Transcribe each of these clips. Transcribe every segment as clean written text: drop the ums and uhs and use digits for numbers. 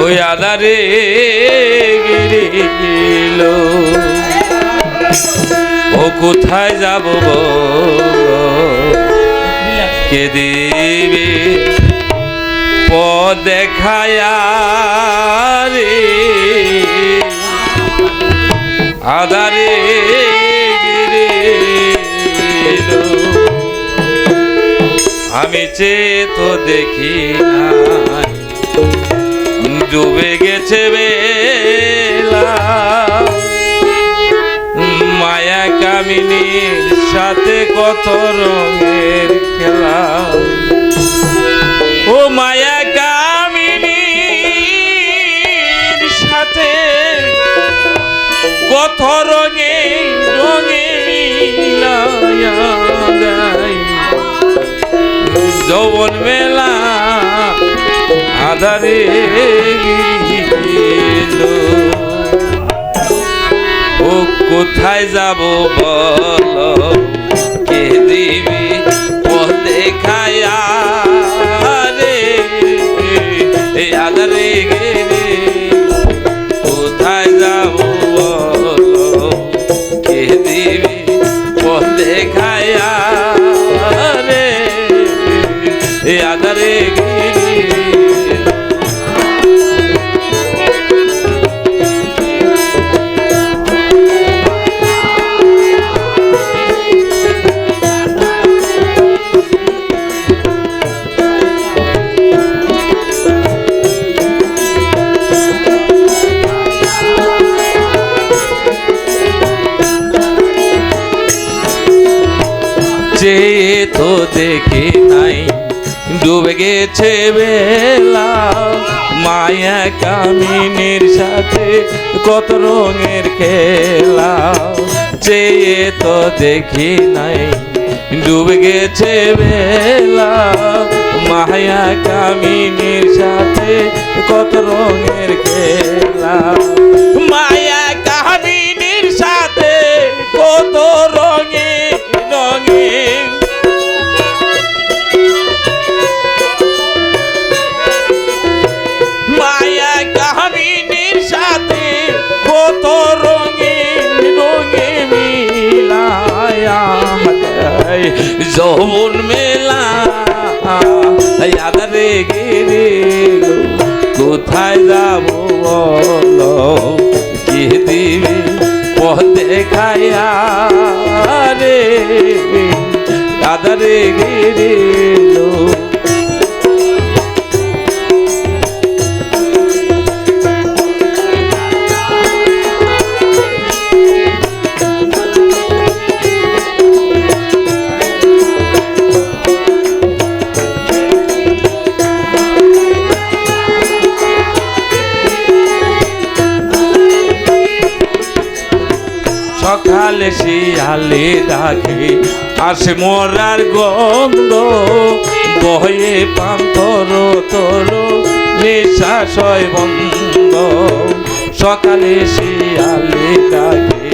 ওই আধারে গিরিল ও কোথায় যাব কে দিবে পথ দেখায়া রে আধারে গিরিল আমি চেয়ে তো দেখি নাই ডুবে গেছে বেলা মায়া কামিনীর সাথে কত রঙের খেলা ও মায়া কামিনীর সাথে কত রঙে রঙে মিলায়া যায় যৌবন মেলা আধারে গিরিল ও কোথায় যাব বলো কে দিবি পথ দেখায়া রে আধারে গিরিল কোথায় যাব বলো কে দিবি পথ দেখায়া রে আধারে চেয়ে তো দেখি নাই ডুবে গেছে বেলা মায়া কামিনীর সাথে কত রঙের খেলা চেয়ে তো দেখি নাই ডুবে গেছে বেলা মায়া কামিনীর সাথে কত রঙের খেলা মায়া কামিনীর সাথে কত রঙে রঙে মায়া কামিনীর সাথে কত রঙে রঙে মিলায়া যৌবন মেলা আধারে গিরিল কোথায় যাব বলো কে দিবে পথ দেখায়া রে আধারে গিরিল সকালে শিয়ালে ডাকে আসে মরার গন্ধ বয়ে পান্তর তোর নিঃশ্বাসয় বন্ধ সকালে শিয়ালে ডাকে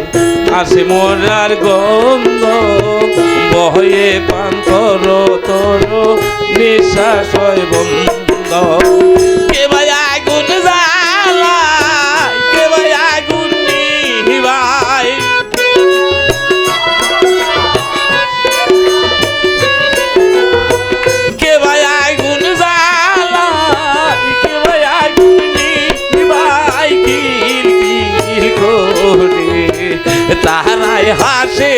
আসে মরার গন্ধ বয়ে পান্তর তোর নিঃশ্বাসয় বন্ধ কে ভাই আগুন জ্বালা কে ভাই আগুন নিভাই তাহারাই হাসে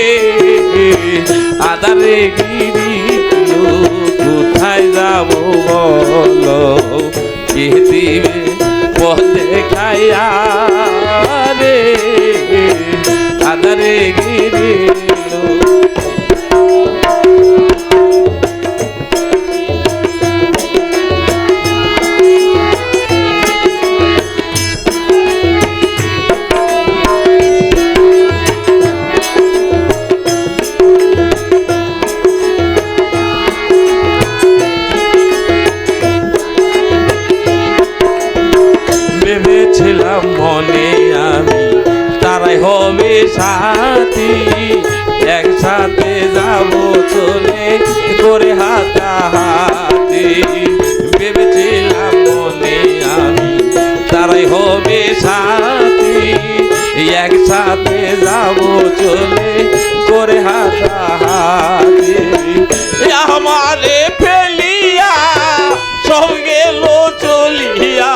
আধারে গিরিল কোথায় যাব বলো কে দিবে পথ দেখায়া রে আধারে গিরিল ভেবেছিলাম মনে আমি তারাই হবে সাথী একসাথে যাব চলে করে হাতাহাতি সাথে যাব চলে করে হাতাহাতি আমারে ফেলিয়া সব গেল চলিয়া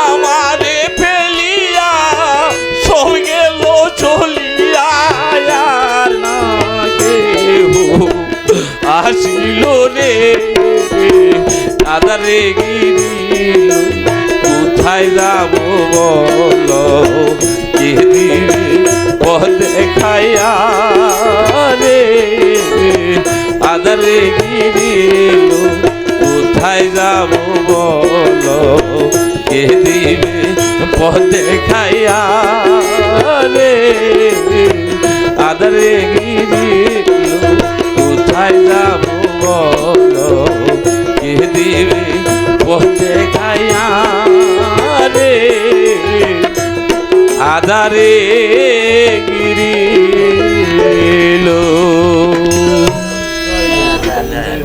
আমারে ফেলিয়া সব গেল চলিয়া আর না কেহ আসিল রে আদারে গিরিল কোথায় যাব বলো কে দিবে পথ দেখাইয়া রে আদারে গিরিল কোথায় যাব বলো কে দিবে পথ দেখাইয়া রে আদারে গিরিল কোথায় যাব বলো কে দিবে পথ দেখাইয়া রে আদারে গিরি